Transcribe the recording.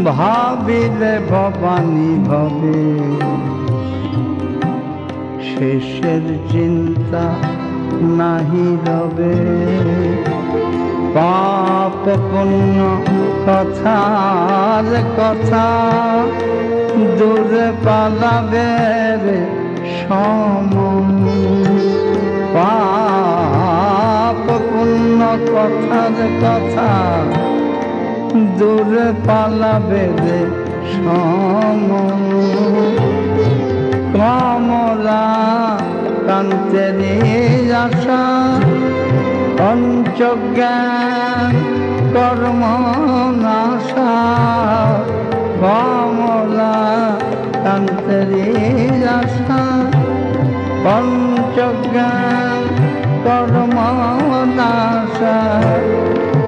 ভাবিলে ভবানী ভবে শেষের চিন্তা নাহি রবে। পাপ পুণ্য কথার কথা দূরে পালাবে রে সমন। পাপ পুণ্য কথার কথা দূরে পালাবে রে সমন। কমলা কান্তেরি আশা পঞ্চজ্ঞান কর্ম নাশা। কমলা কান্তেরি আশা পঞ্চজ্ঞান কর্ম নাশা।